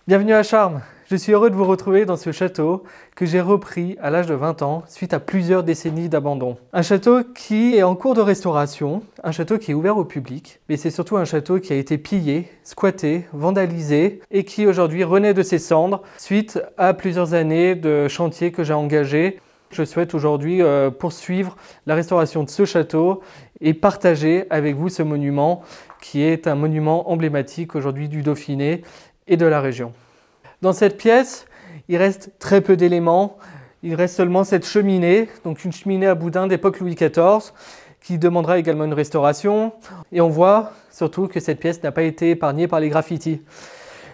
Bienvenue à Charmes. Je suis heureux de vous retrouver dans ce château que j'ai repris à l'âge de 20 ans suite à plusieurs décennies d'abandon. Un château qui est en cours de restauration, un château qui est ouvert au public, mais c'est surtout un château qui a été pillé, squatté, vandalisé et qui aujourd'hui renaît de ses cendres suite à plusieurs années de chantier que j'ai engagé. Je souhaite aujourd'hui poursuivre la restauration de ce château et partager avec vous ce monument qui est un monument emblématique aujourd'hui du Dauphiné et de la région. Dans cette pièce, il reste très peu d'éléments. Il reste seulement cette cheminée, donc une cheminée à boudin d'époque Louis XIV, qui demandera également une restauration. Et on voit surtout que cette pièce n'a pas été épargnée par les graffitis.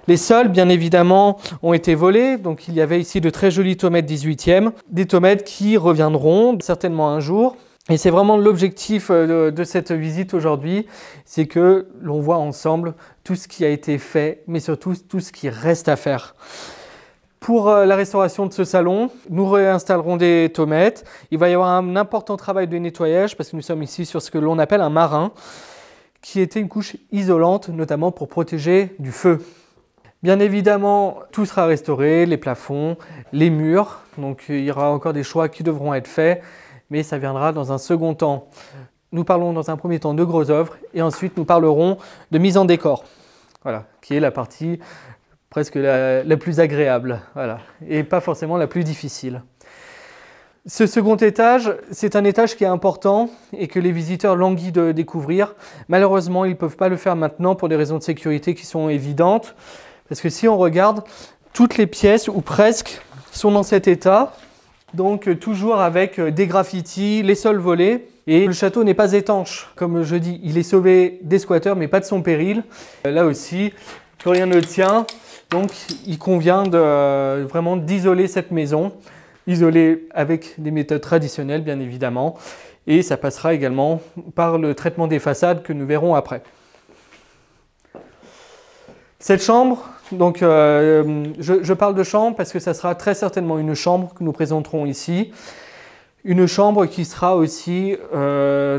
Les sols, bien évidemment, ont été volés. Donc il y avait ici de très jolis tomates 18e, des tomates qui reviendront certainement un jour. Et c'est vraiment l'objectif de cette visite aujourd'hui, c'est que l'on voit ensemble tout ce qui a été fait, mais surtout tout ce qui reste à faire. Pour la restauration de ce salon, nous réinstallerons des tomates. Il va y avoir un important travail de nettoyage parce que nous sommes ici sur ce que l'on appelle un marin, qui était une couche isolante, notamment pour protéger du feu. Bien évidemment, tout sera restauré, les plafonds, les murs. Donc il y aura encore des choix qui devront être faits, mais ça viendra dans un second temps. Nous parlons dans un premier temps de gros œuvres et ensuite nous parlerons de mise en décor, voilà, qui est la partie presque la plus agréable, voilà, et pas forcément la plus difficile. Ce second étage, c'est un étage qui est important et que les visiteurs languissent de découvrir. Malheureusement, ils ne peuvent pas le faire maintenant pour des raisons de sécurité qui sont évidentes, parce que si on regarde, toutes les pièces, ou presque, sont dans cet état. Donc toujours avec des graffitis, les sols volés. Et le château n'est pas étanche. Comme je dis, il est sauvé des squatteurs, mais pas de son péril. Là aussi, plus rien ne tient. Donc il convient vraiment d'isoler cette maison. Isoler avec des méthodes traditionnelles, bien évidemment. Et ça passera également par le traitement des façades que nous verrons après. Cette chambre, donc je parle de chambre parce que ça sera très certainement une chambre que nous présenterons ici. Une chambre qui sera aussi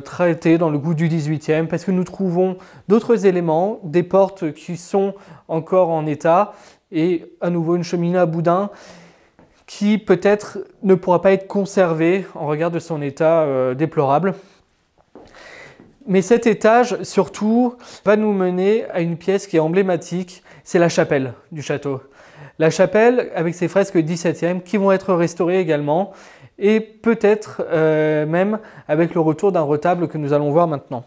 traitée dans le goût du 18e parce que nous trouvons d'autres éléments, des portes qui sont encore en état et à nouveau une cheminée à boudin qui peut-être ne pourra pas être conservée en regard de son état déplorable. Mais cet étage, surtout, va nous mener à une pièce qui est emblématique, c'est la chapelle du château. La chapelle avec ses fresques 17e qui vont être restaurées également et peut-être même avec le retour d'un retable que nous allons voir maintenant.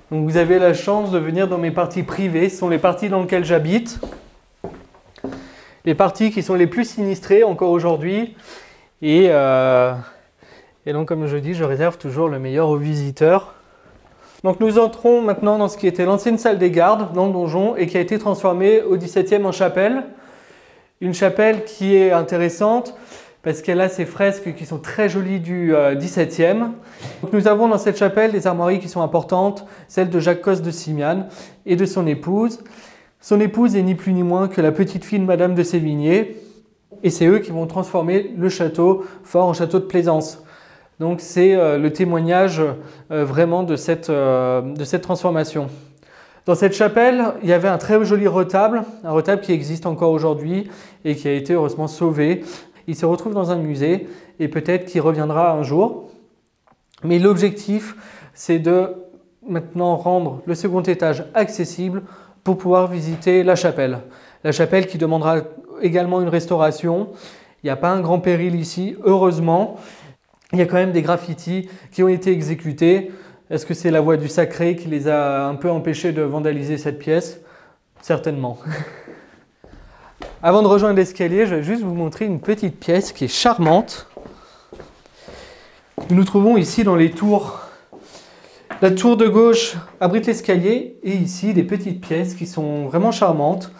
Donc vous avez la chance de venir dans mes parties privées, ce sont les parties dans lesquelles j'habite. Les parties qui sont les plus sinistrées encore aujourd'hui. Et donc, comme je dis, je réserve toujours le meilleur aux visiteurs. Donc, nous entrons maintenant dans ce qui était l'ancienne salle des gardes, dans le donjon, et qui a été transformée au XVIIe en chapelle. Une chapelle qui est intéressante parce qu'elle a ses fresques qui sont très jolies du XVIIe. Donc, nous avons dans cette chapelle des armoiries qui sont importantes, celle de Jacques Cosse de Simiane et de son épouse. Son épouse est ni plus ni moins que la petite fille de Madame de Sévigné, et c'est eux qui vont transformer le château fort en château de plaisance. Donc c'est le témoignage vraiment de cette transformation. Dans cette chapelle, il y avait un très joli retable, un retable qui existe encore aujourd'hui et qui a été heureusement sauvé. Il se retrouve dans un musée et peut-être qu'il reviendra un jour. Mais l'objectif, c'est de maintenant rendre le second étage accessible pour pouvoir visiter la chapelle. La chapelle qui demandera également une restauration. Il n'y a pas un grand péril ici, heureusement. Il y a quand même des graffitis qui ont été exécutés. Est-ce que c'est la voix du sacré qui les a un peu empêchés de vandaliser cette pièce? Certainement. Avant de rejoindre l'escalier, je vais juste vous montrer une petite pièce qui est charmante. Nous nous trouvons ici dans les tours. La tour de gauche abrite l'escalier et ici des petites pièces qui sont vraiment charmantes.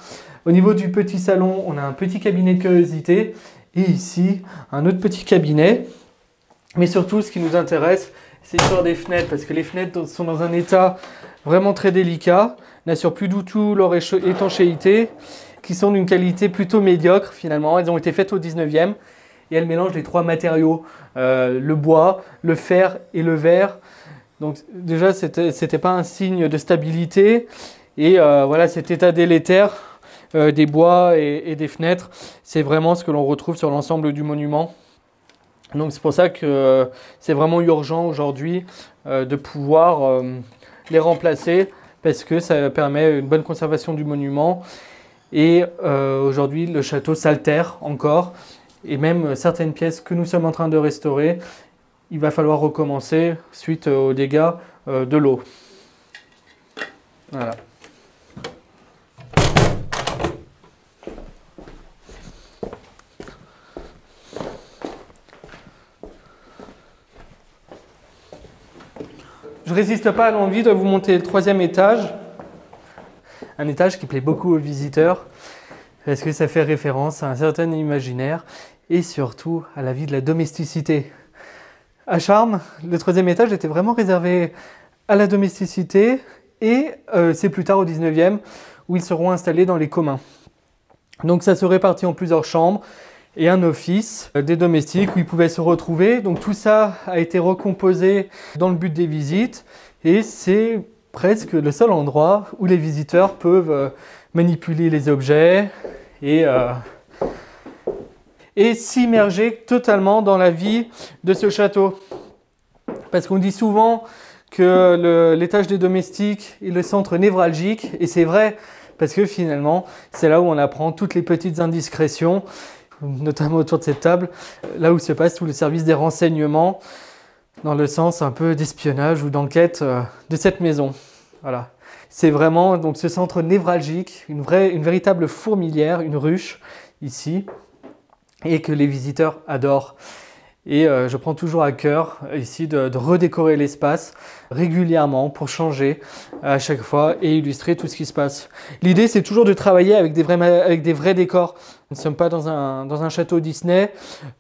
Au niveau du petit salon, on a un petit cabinet de curiosité et ici un autre petit cabinet. Mais surtout, ce qui nous intéresse, c'est l'histoire des fenêtres parce que les fenêtres sont dans un état vraiment très délicat, n'assurent plus du tout leur étanchéité, qui sont d'une qualité plutôt médiocre finalement. Elles ont été faites au 19e et elles mélangent les trois matériaux, le bois, le fer et le verre. Donc déjà, c'était pas un signe de stabilité. Et voilà, cet état délétère des bois et des fenêtres, c'est vraiment ce que l'on retrouve sur l'ensemble du monument. Donc c'est pour ça que c'est vraiment urgent aujourd'hui de pouvoir les remplacer parce que ça permet une bonne conservation du monument. Et aujourd'hui, le château s'altère encore. Et même certaines pièces que nous sommes en train de restaurer, il va falloir recommencer suite aux dégâts de l'eau. Voilà. Je ne résiste pas à l'envie de vous montrer le 3e étage. Un étage qui plaît beaucoup aux visiteurs parce que ça fait référence à un certain imaginaire et surtout à la vie de la domesticité. À Charmes, le 3e étage était vraiment réservé à la domesticité et c'est plus tard au 19e où ils seront installés dans les communs. Donc ça se répartit en plusieurs chambres et un office des domestiques où ils pouvaient se retrouver. Donc tout ça a été recomposé dans le but des visites et c'est presque le seul endroit où les visiteurs peuvent manipuler les objets et s'immerger totalement dans la vie de ce château. Parce qu'on dit souvent que l'étage des domestiques est le centre névralgique, et c'est vrai, parce que finalement, c'est là où on apprend toutes les petites indiscrétions, notamment autour de cette table, là où se passe tout le service des renseignements, dans le sens un peu d'espionnage ou d'enquête de cette maison. Voilà. C'est vraiment donc ce centre névralgique, une véritable fourmilière, une ruche ici, et que les visiteurs adorent. Et je prends toujours à cœur ici de redécorer l'espace régulièrement pour changer à chaque fois et illustrer tout ce qui se passe. L'idée, c'est toujours de travailler avec des vrais décors. Nous ne sommes pas dans un château Disney,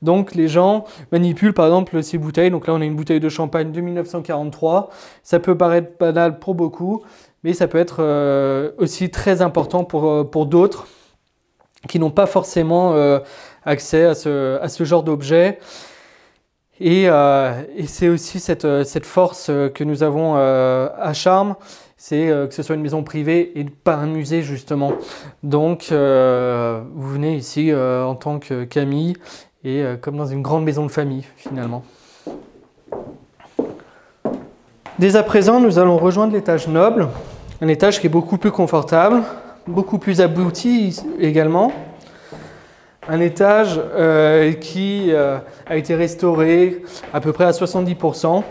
donc les gens manipulent par exemple ces bouteilles. Donc là, on a une bouteille de champagne de 1943. Ça peut paraître banal pour beaucoup, mais ça peut être aussi très important pour d'autres qui n'ont pas forcément accès à ce genre d'objet. Et c'est aussi cette force que nous avons à Charmes, c'est que ce soit une maison privée et pas un musée justement. Donc vous venez ici en tant qu'amis et comme dans une grande maison de famille finalement. Dès à présent, nous allons rejoindre l'étage noble, un étage qui est beaucoup plus confortable, beaucoup plus abouti également. Un étage qui a été restauré à peu près à 70%.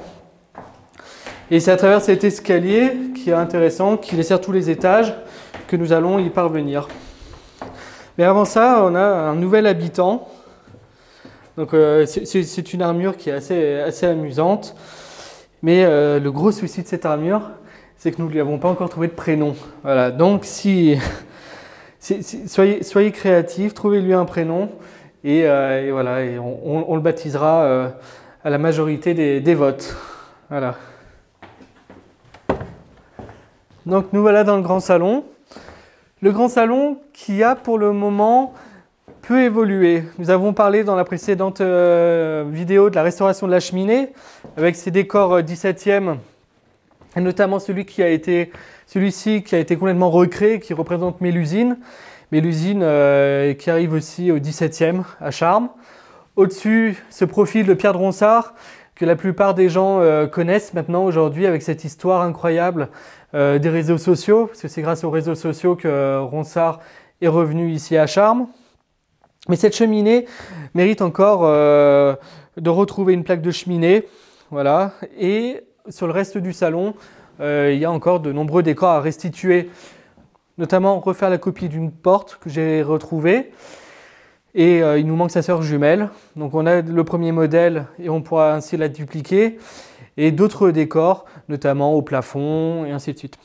Et c'est à travers cet escalier qui est intéressant, qui dessert tous les étages, que nous allons y parvenir. Mais avant ça, on a un nouvel habitant. Donc c'est une armure qui est assez amusante. Mais le gros souci de cette armure, c'est que nous ne lui avons pas encore trouvé de prénom. Voilà. Donc soyez créatifs, trouvez-lui un prénom et voilà, et on le baptisera à la majorité des votes. Voilà. Donc nous voilà dans le grand salon. Le grand salon qui a pour le moment peu évolué. Nous avons parlé dans la précédente vidéo de la restauration de la cheminée avec ses décors 17e, et notamment celui-ci qui a été complètement recréé, qui représente Mélusine. Mélusine qui arrive aussi au 17e à Charmes. Au-dessus se profile le Pierre de Ronsard, que la plupart des gens connaissent maintenant aujourd'hui avec cette histoire incroyable des réseaux sociaux, parce que c'est grâce aux réseaux sociaux que Ronsard est revenu ici à Charmes. Mais cette cheminée mérite encore de retrouver une plaque de cheminée. Voilà. Et sur le reste du salon, il y a encore de nombreux décors à restituer, notamment refaire la copie d'une porte que j'ai retrouvée. Et il nous manque sa sœur jumelle. Donc on a le premier modèle et on pourra ainsi la dupliquer. Et d'autres décors, notamment au plafond et ainsi de suite.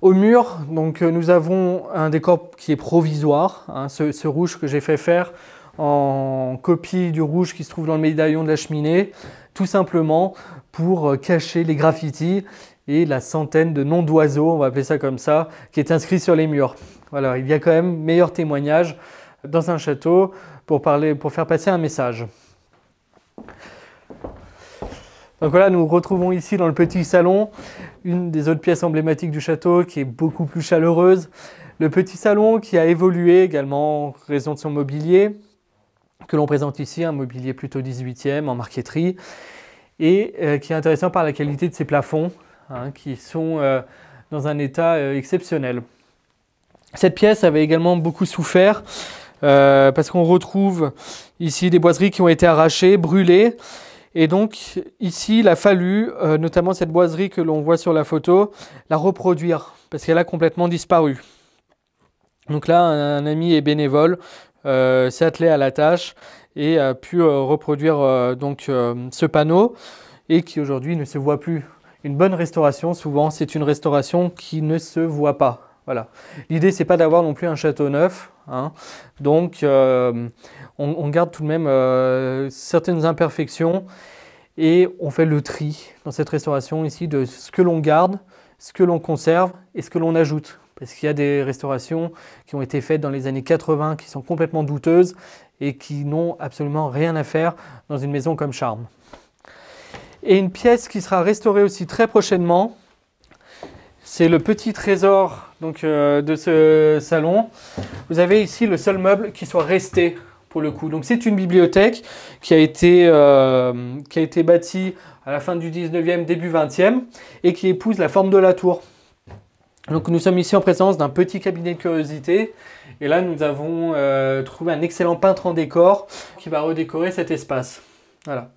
Au mur, donc, nous avons un décor qui est provisoire, hein, ce rouge que j'ai fait faire en copie du rouge qui se trouve dans le médaillon de la cheminée, tout simplement pour cacher les graffitis et la centaine de noms d'oiseaux, on va appeler ça comme ça, qui est inscrit sur les murs. Voilà, il y a quand même meilleur témoignage dans un château pour faire passer un message. Donc voilà, nous retrouvons ici dans le petit salon une des autres pièces emblématiques du château qui est beaucoup plus chaleureuse. Le petit salon qui a évolué également en raison de son mobilier, que l'on présente ici, un mobilier plutôt 18e en marqueterie, et qui est intéressant par la qualité de ses plafonds, hein, qui sont dans un état exceptionnel. Cette pièce avait également beaucoup souffert, parce qu'on retrouve ici des boiseries qui ont été arrachées, brûlées, et donc ici il a fallu, notamment cette boiserie que l'on voit sur la photo, la reproduire, parce qu'elle a complètement disparu. Donc là, un ami est bénévole, s'est attelé à la tâche et a pu reproduire donc ce panneau, et qui aujourd'hui ne se voit plus. Une bonne restauration, souvent, c'est une restauration qui ne se voit pas. Voilà. L'idée, c'est pas d'avoir non plus un château neuf, hein. Donc on garde tout de même certaines imperfections et on fait le tri dans cette restauration ici de ce que l'on garde, ce que l'on conserve et ce que l'on ajoute. Parce qu'il y a des restaurations qui ont été faites dans les années 80 qui sont complètement douteuses et qui n'ont absolument rien à faire dans une maison comme Charmes. Et une pièce qui sera restaurée aussi très prochainement, c'est le petit trésor donc, de ce salon. Vous avez ici le seul meuble qui soit resté pour le coup. Donc c'est une bibliothèque qui a été bâtie à la fin du 19e, début 20e et qui épouse la forme de la tour. Donc nous sommes ici en présence d'un petit cabinet de curiosité et là nous avons trouvé un excellent peintre en décor qui va redécorer cet espace. Voilà.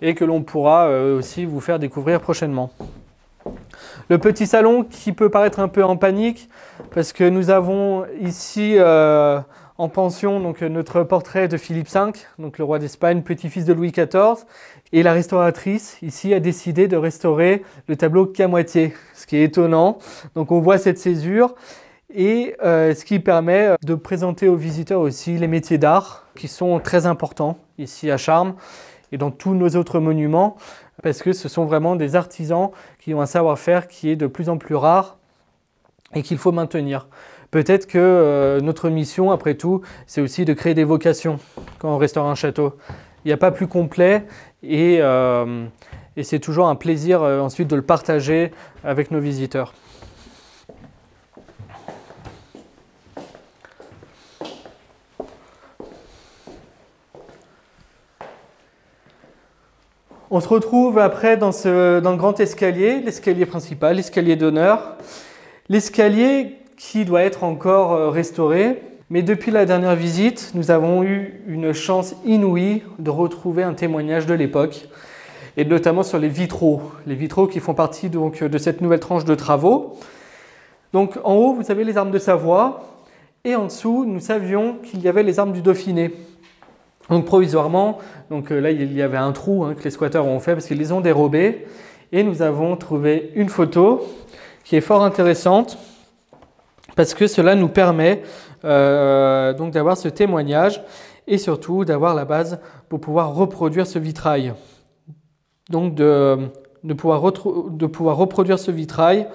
Et que l'on pourra aussi vous faire découvrir prochainement. Le petit salon qui peut paraître un peu en panique parce que nous avons ici en pension donc, notre portrait de Philippe V, donc le roi d'Espagne, petit-fils de Louis XIV. Et la restauratrice ici a décidé de restaurer le tableau qu'à moitié, ce qui est étonnant. Donc on voit cette césure et ce qui permet de présenter aux visiteurs aussi les métiers d'art qui sont très importants ici à Charmes et dans tous nos autres monuments, parce que ce sont vraiment des artisans qui ont un savoir-faire qui est de plus en plus rare et qu'il faut maintenir. Peut-être que notre mission, après tout, c'est aussi de créer des vocations quand on restaure un château. Il n'y a pas plus complet et c'est toujours un plaisir ensuite de le partager avec nos visiteurs. On se retrouve après dans le grand escalier, l'escalier principal, l'escalier d'honneur. L'escalier qui doit être encore restauré. Mais depuis la dernière visite, nous avons eu une chance inouïe de retrouver un témoignage de l'époque, et notamment sur les vitraux qui font partie donc, de cette nouvelle tranche de travaux. Donc en haut, vous avez les armes de Savoie, et en dessous, nous savions qu'il y avait les armes du Dauphiné. Donc provisoirement, donc là il y avait un trou que les squatteurs ont fait parce qu'ils les ont dérobés, et nous avons trouvé une photo qui est fort intéressante parce que cela nous permet donc d'avoir ce témoignage et surtout d'avoir la base pour pouvoir reproduire ce vitrail. Donc de pouvoir reproduire ce vitrail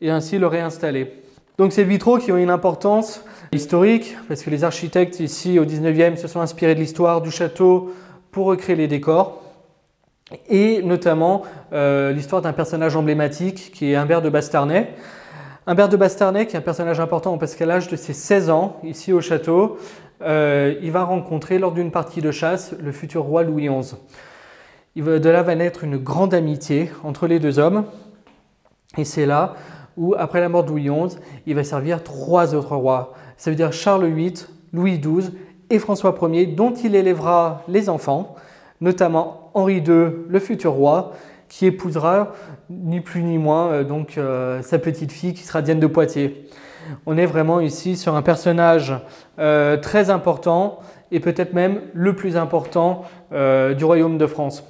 et ainsi le réinstaller. Donc ces vitraux qui ont une importance historique parce que les architectes ici au 19e se sont inspirés de l'histoire du château pour recréer les décors et notamment l'histoire d'un personnage emblématique qui est Humbert de Basternay. Humbert de Basternay qui est un personnage important parce qu'à l'âge de ses 16 ans, ici au château, il va rencontrer lors d'une partie de chasse le futur roi Louis XI. De là va naître une grande amitié entre les deux hommes et c'est là où, après la mort de Louis XI, il va servir 3 autres rois. Ça veut dire Charles VIII, Louis XII et François Ier, dont il élèvera les enfants, notamment Henri II, le futur roi, qui épousera ni plus ni moins sa petite fille qui sera Diane de Poitiers. On est vraiment ici sur un personnage très important et peut-être même le plus important du royaume de France.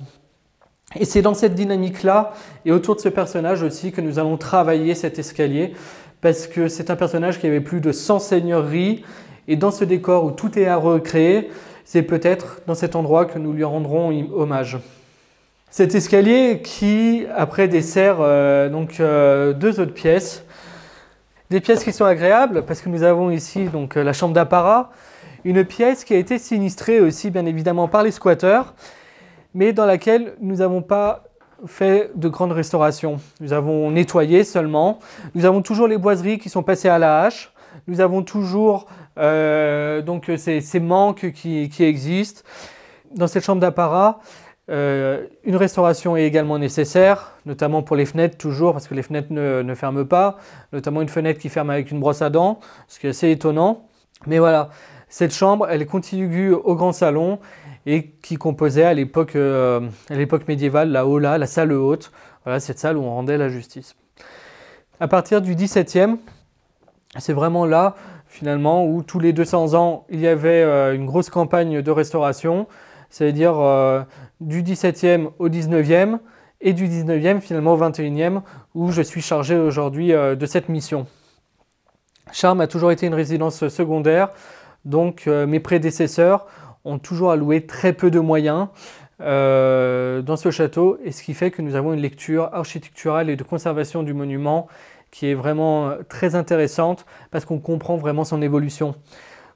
Et c'est dans cette dynamique-là et autour de ce personnage aussi que nous allons travailler cet escalier parce que c'est un personnage qui avait plus de 100 seigneuries et dans ce décor où tout est à recréer, c'est peut-être dans cet endroit que nous lui rendrons hommage. Cet escalier qui, après, dessert 2 autres pièces. Des pièces qui sont agréables parce que nous avons ici donc, la chambre d'apparat, une pièce qui a été sinistrée aussi bien évidemment par les squatteurs mais dans laquelle nous n'avons pas fait de grandes restaurations. Nous avons nettoyé seulement. Nous avons toujours les boiseries qui sont passées à la hache. Nous avons toujours donc ces manques qui existent. Dans cette chambre d'apparat, une restauration est également nécessaire, notamment pour les fenêtres toujours, parce que les fenêtres ne ferment pas, notamment une fenêtre qui ferme avec une brosse à dents, ce qui est assez étonnant. Mais voilà, cette chambre, elle est contiguë au grand salon et qui composait à l'époque médiévale la aula, la salle haute. Voilà, cette salle où on rendait la justice. À partir du XVIIe, c'est vraiment là, finalement, où tous les 200 ans, il y avait une grosse campagne de restauration, c'est-à-dire du XVIIe au XIXe et du XIXe finalement au XXIe, où je suis chargé aujourd'hui de cette mission. Charmes a toujours été une résidence secondaire, donc mes prédécesseurs ont toujours alloué très peu de moyens dans ce château, et ce qui fait que nous avons une lecture architecturale et de conservation du monument qui est vraiment très intéressante parce qu'on comprend vraiment son évolution.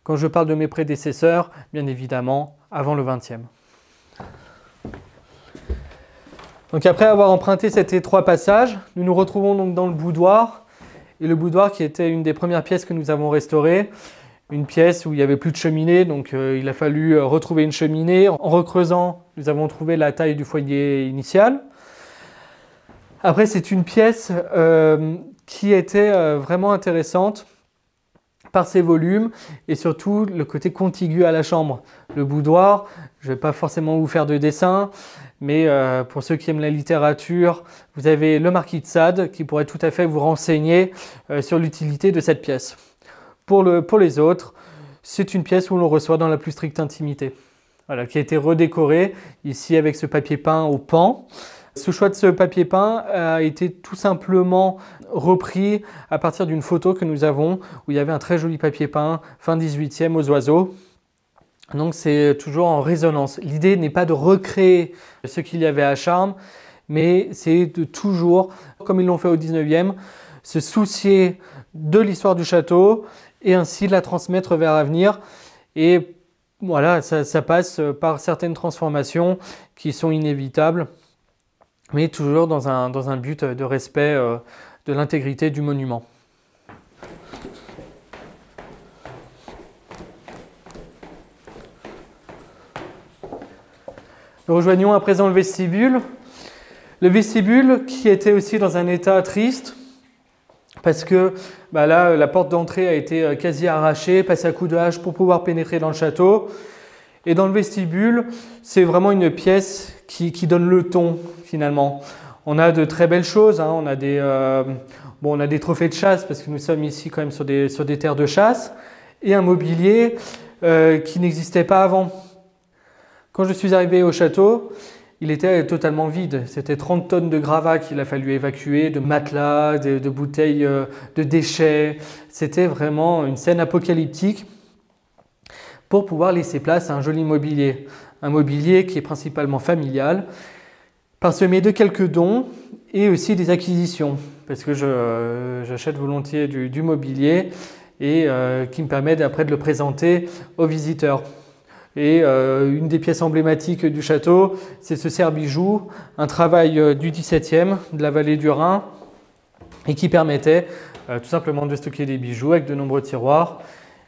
Quand je parle de mes prédécesseurs, bien évidemment, avant le XXe. Donc après avoir emprunté cet étroit passage, nous nous retrouvons donc dans le boudoir. Et le boudoir qui était une des premières pièces que nous avons restaurées. Une pièce où il n'y avait plus de cheminée, donc il a fallu retrouver une cheminée. En recreusant, nous avons trouvé la taille du foyer initial. Après, c'est une pièce qui était vraiment intéressante par ses volumes et surtout le côté contigu à la chambre. Le boudoir, je ne vais pas forcément vous faire de dessin, mais pour ceux qui aiment la littérature, vous avez le marquis de Sade qui pourrait tout à fait vous renseigner sur l'utilité de cette pièce. Pour les autres, c'est une pièce où l'on reçoit dans la plus stricte intimité. Voilà, qui a été redécorée ici avec ce papier peint au pan. Ce choix de ce papier peint a été tout simplement repris à partir d'une photo que nous avons où il y avait un très joli papier peint fin 18e aux oiseaux. Donc c'est toujours en résonance. L'idée n'est pas de recréer ce qu'il y avait à Charmes, mais c'est de toujours, comme ils l'ont fait au 19e, se soucier de l'histoire du château et ainsi la transmettre vers l'avenir. Et voilà, ça passe par certaines transformations qui sont inévitables, mais toujours dans un but de respect de l'intégrité du monument. Nous rejoignons à présent le vestibule. Le vestibule qui était aussi dans un état triste, parce que là, la porte d'entrée a été quasi arrachée, passée à coups de hache pour pouvoir pénétrer dans le château. Et dans le vestibule, c'est vraiment une pièce qui donne le ton finalement. On a de très belles choses, hein. On a des trophées de chasse parce que nous sommes ici quand même sur des terres de chasse et un mobilier qui n'existait pas avant. Quand je suis arrivé au château, il était totalement vide. C'était 30 tonnes de gravats qu'il a fallu évacuer, de matelas, de bouteilles de déchets. C'était vraiment une scène apocalyptique pour pouvoir laisser place à un joli mobilier. Un mobilier qui est principalement familial, parsemé de quelques dons et aussi des acquisitions, parce que j'achète volontiers du mobilier et qui me permet après de le présenter aux visiteurs. Et une des pièces emblématiques du château, c'est ce serre-bijou, un travail du XVIIe, de la vallée du Rhin, et qui permettait tout simplement de stocker des bijoux avec de nombreux tiroirs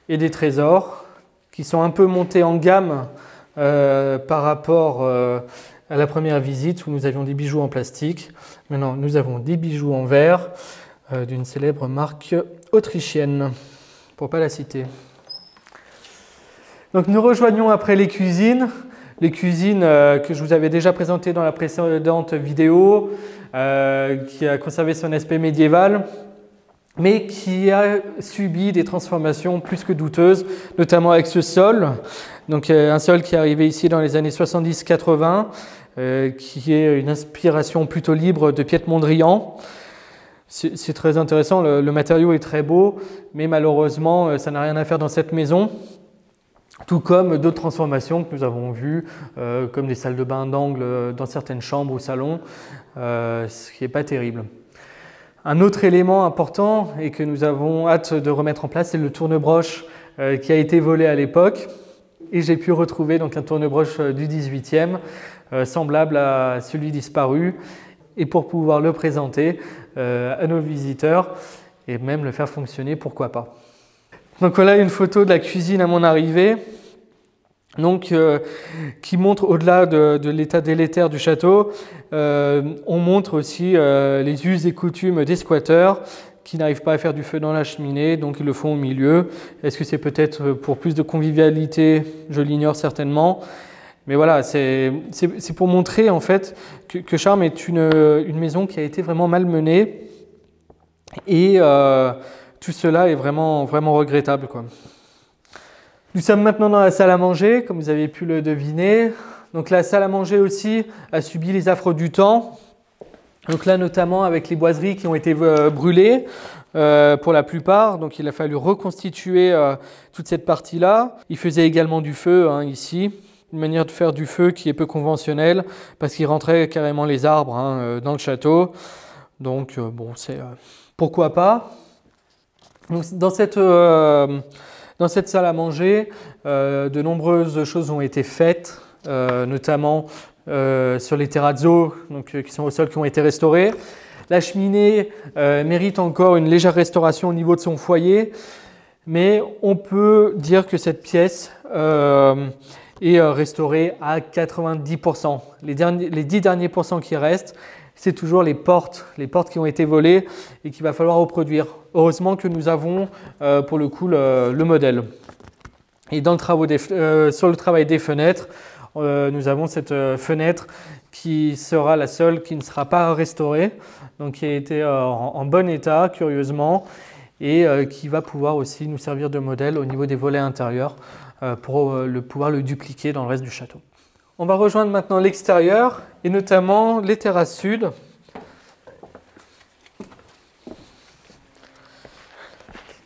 et des trésors qui sont un peu montés en gamme par rapport à la première visite où nous avions des bijoux en plastique. Maintenant, nous avons des bijoux en verre d'une célèbre marque autrichienne, pour ne pas la citer. Donc nous rejoignons après les cuisines que je vous avais déjà présentées dans la précédente vidéo, qui a conservé son aspect médiéval, mais qui a subi des transformations plus que douteuses, notamment avec ce sol. Donc un sol qui est arrivé ici dans les années 70-80, qui est une inspiration plutôt libre de Piet-Mondrian. C'est très intéressant, le matériau est très beau, mais malheureusement ça n'a rien à faire dans cette maison. Tout comme d'autres transformations que nous avons vues, comme des salles de bain d'angle dans certaines chambres ou salons, ce qui n'est pas terrible. Un autre élément important et que nous avons hâte de remettre en place, c'est le tourne-broche qui a été volé à l'époque. Et j'ai pu retrouver donc un tourne-broche du 18e semblable à celui disparu et pour pouvoir le présenter à nos visiteurs et même le faire fonctionner, pourquoi pas. Donc voilà une photo de la cuisine à mon arrivée, donc, qui montre au-delà de l'état délétère du château, on montre aussi les us et coutumes des squatteurs qui n'arrivent pas à faire du feu dans la cheminée, donc ils le font au milieu. Est-ce que c'est peut-être pour plus de convivialité? Je l'ignore certainement. Mais voilà, c'est pour montrer en fait que Charmes est une maison qui a été vraiment malmenée et tout cela est vraiment, vraiment regrettable, quoi. Nous sommes maintenant dans la salle à manger, comme vous avez pu le deviner. Donc la salle à manger aussi a subi les affres du temps. Donc là notamment avec les boiseries qui ont été brûlées pour la plupart. Donc il a fallu reconstituer toute cette partie-là. Il faisait également du feu ici. Une manière de faire du feu qui est peu conventionnelle parce qu'il rentrait carrément les arbres dans le château. Donc bon, c'est pourquoi pas. Donc, dans cette salle à manger, de nombreuses choses ont été faites, notamment sur les terrazzo qui sont au sol, qui ont été restaurés. La cheminée mérite encore une légère restauration au niveau de son foyer, mais on peut dire que cette pièce est restaurée à 90%. Les 10 derniers pourcents qui restent, c'est toujours les portes qui ont été volées et qu'il va falloir reproduire. Heureusement que nous avons pour le coup le modèle. Et sur le travail des fenêtres, nous avons cette fenêtre qui sera la seule qui ne sera pas restaurée, donc qui a été en bon état, curieusement, et qui va pouvoir aussi nous servir de modèle au niveau des volets intérieurs pour pouvoir le dupliquer dans le reste du château. On va rejoindre maintenant l'extérieur et notamment les terrasses sud.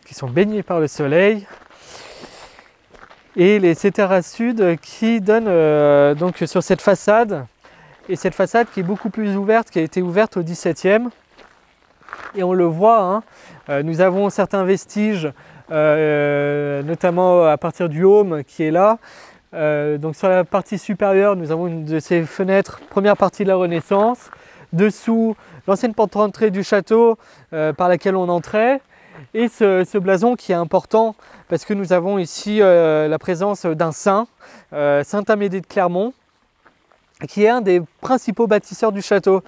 Qui sont baignées par le soleil. Et ces terrasses sud qui donnent donc sur cette façade. Et cette façade qui est beaucoup plus ouverte, qui a été ouverte au XVIIe. Et on le voit, nous avons certains vestiges, notamment à partir du haume qui est là. Donc sur la partie supérieure, nous avons une de ces fenêtres, première partie de la Renaissance. Dessous, l'ancienne porte d'entrée du château par laquelle on entrait. Et ce blason qui est important parce que nous avons ici la présence d'un saint, Saint Amédée de Clermont, qui est un des principaux bâtisseurs du château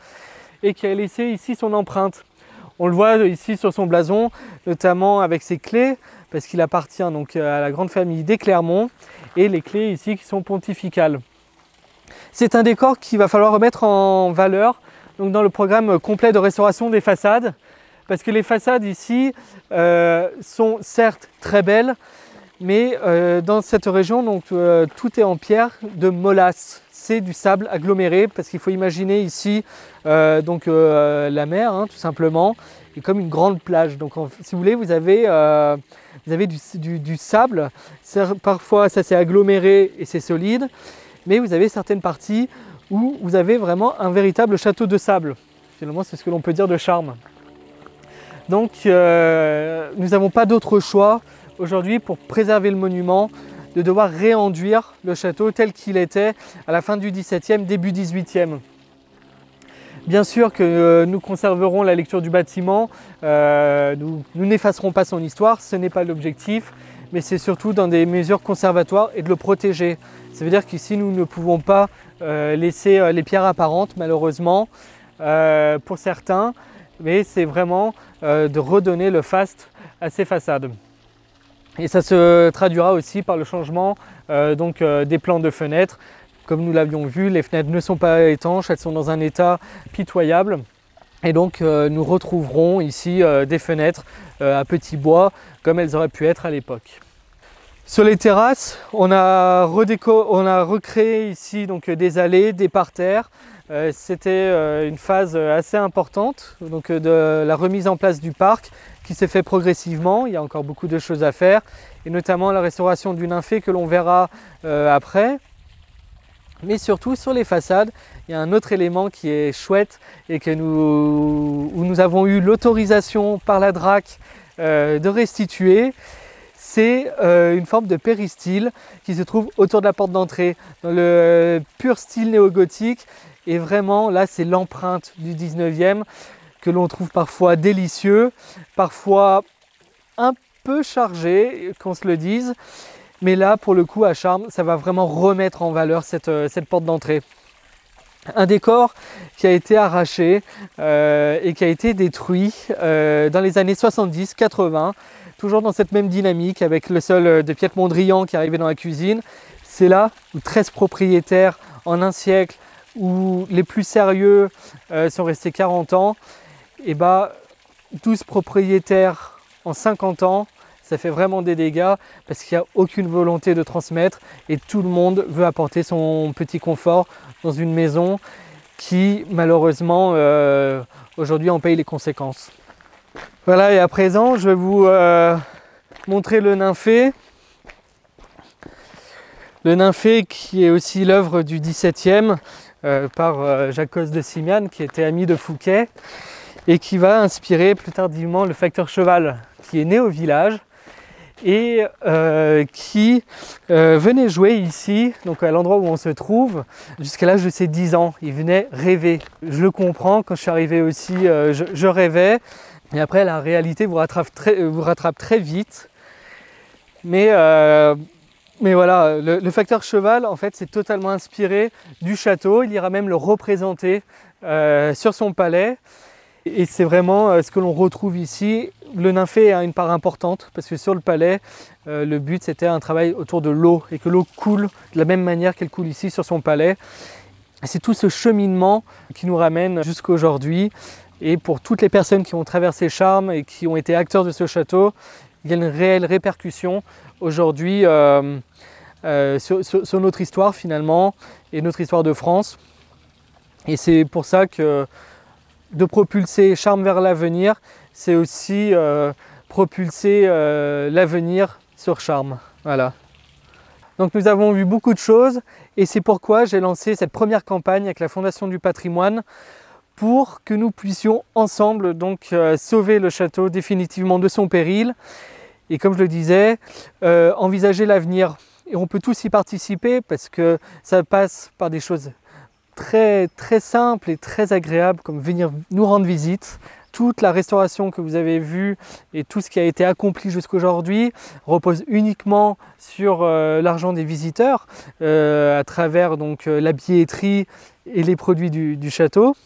et qui a laissé ici son empreinte. On le voit ici sur son blason, notamment avec ses clés, parce qu'il appartient donc à la grande famille des Clermont, et les clés ici qui sont pontificales. C'est un décor qu'il va falloir remettre en valeur donc dans le programme complet de restauration des façades, parce que les façades ici sont certes très belles, mais dans cette région, donc, tout est en pierre de molasse. C'est du sable aggloméré, parce qu'il faut imaginer ici la mer, tout simplement, et comme une grande plage. Donc si vous voulez, vous avez du sable, parfois ça s'est aggloméré et c'est solide, mais vous avez certaines parties où vous avez vraiment un véritable château de sable. Finalement, c'est ce que l'on peut dire de Charmes. Donc nous n'avons pas d'autre choix aujourd'hui pour préserver le monument, de devoir réenduire le château tel qu'il était à la fin du XVIIe, début XVIIIe. Bien sûr que nous conserverons la lecture du bâtiment, nous n'effacerons pas son histoire, ce n'est pas l'objectif, mais c'est surtout dans des mesures conservatoires et de le protéger. Ça veut dire qu'ici nous ne pouvons pas laisser les pierres apparentes malheureusement pour certains, mais c'est vraiment de redonner le faste à ces façades. Et ça se traduira aussi par le changement des plans de fenêtres. Comme nous l'avions vu, les fenêtres ne sont pas étanches, elles sont dans un état pitoyable. Et donc nous retrouverons ici des fenêtres à petits bois comme elles auraient pu être à l'époque. Sur les terrasses, on a recréé ici donc, des allées, des parterres. C'était une phase assez importante donc, de la remise en place du parc qui s'est fait progressivement. Il y a encore beaucoup de choses à faire et notamment la restauration du nymphée que l'on verra après. Mais surtout sur les façades, il y a un autre élément qui est chouette et où nous avons eu l'autorisation par la DRAC de restituer. c'est une forme de péristyle qui se trouve autour de la porte d'entrée, dans le pur style néo-gothique. Et vraiment, là, c'est l'empreinte du 19e que l'on trouve parfois délicieux, parfois un peu chargé, qu'on se le dise. Mais là, pour le coup, à Charmes, ça va vraiment remettre en valeur cette porte d'entrée. Un décor qui a été arraché et qui a été détruit dans les années 70-80, toujours dans cette même dynamique avec le sol de Piet Mondrian qui arrivait dans la cuisine. C'est là où 13 propriétaires en un siècle, où les plus sérieux sont restés 40 ans, et 12 propriétaires en 50 ans, ça fait vraiment des dégâts parce qu'il n'y a aucune volonté de transmettre et tout le monde veut apporter son petit confort dans une maison qui malheureusement aujourd'hui en paye les conséquences. Voilà, et à présent je vais vous montrer le Nymphée. Le Nymphée qui est aussi l'œuvre du XVIIe par Jacques Cosse de Simiane qui était ami de Fouquet et qui va inspirer plus tardivement le facteur Cheval qui est né au village et qui venait jouer ici, donc à l'endroit où on se trouve, jusqu'à l'âge de ses 10 ans. Il venait rêver. Je le comprends, quand je suis arrivé aussi, je rêvais. Et après, la réalité vous rattrape très vite. Mais voilà, le facteur Cheval, en fait, c'est totalement inspiré du château. Il ira même le représenter sur son palais. Et c'est vraiment ce que l'on retrouve ici. Le Nymphée a une part importante parce que sur le palais, le but c'était un travail autour de l'eau et que l'eau coule de la même manière qu'elle coule ici sur son palais. C'est tout ce cheminement qui nous ramène jusqu'à aujourd'hui. Et pour toutes les personnes qui ont traversé Charmes et qui ont été acteurs de ce château, il y a une réelle répercussion aujourd'hui sur notre histoire finalement et notre histoire de France. Et c'est pour ça que de propulser Charmes vers l'avenir, c'est aussi propulser l'avenir sur Charmes. Voilà. Donc nous avons vu beaucoup de choses et c'est pourquoi j'ai lancé cette première campagne avec la Fondation du Patrimoine pour que nous puissions ensemble donc sauver le château définitivement de son péril et comme je le disais, envisager l'avenir. Et on peut tous y participer parce que ça passe par des choses très simple et très agréable comme venir nous rendre visite. Toute la restauration que vous avez vue et tout ce qui a été accompli jusqu'aujourd'hui repose uniquement sur l'argent des visiteurs à travers donc la billetterie et les produits du château.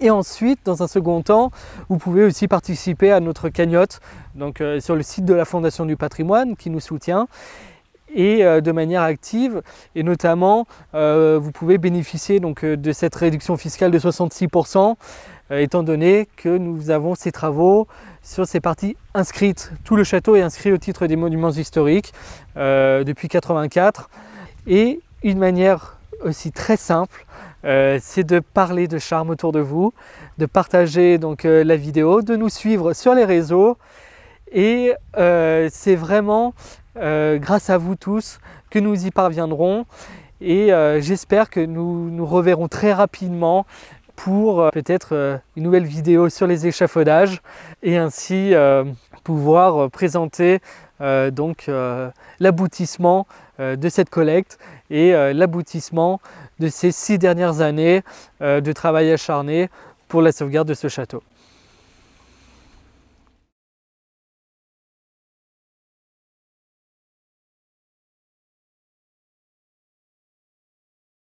Et ensuite, dans un second temps, vous pouvez aussi participer à notre cagnotte donc, sur le site de la Fondation du Patrimoine qui nous soutient. Et de manière active et notamment vous pouvez bénéficier donc, de cette réduction fiscale de 66% étant donné que nous avons ces travaux sur ces parties inscrites. Tout le château est inscrit au titre des monuments historiques depuis 1984 et une manière aussi très simple c'est de parler de Charmes autour de vous, de partager donc, la vidéo, de nous suivre sur les réseaux et c'est vraiment grâce à vous tous que nous y parviendrons et j'espère que nous nous reverrons très rapidement pour peut-être une nouvelle vidéo sur les échafaudages et ainsi pouvoir présenter donc l'aboutissement de cette collecte et l'aboutissement de ces 6 dernières années de travail acharné pour la sauvegarde de ce château.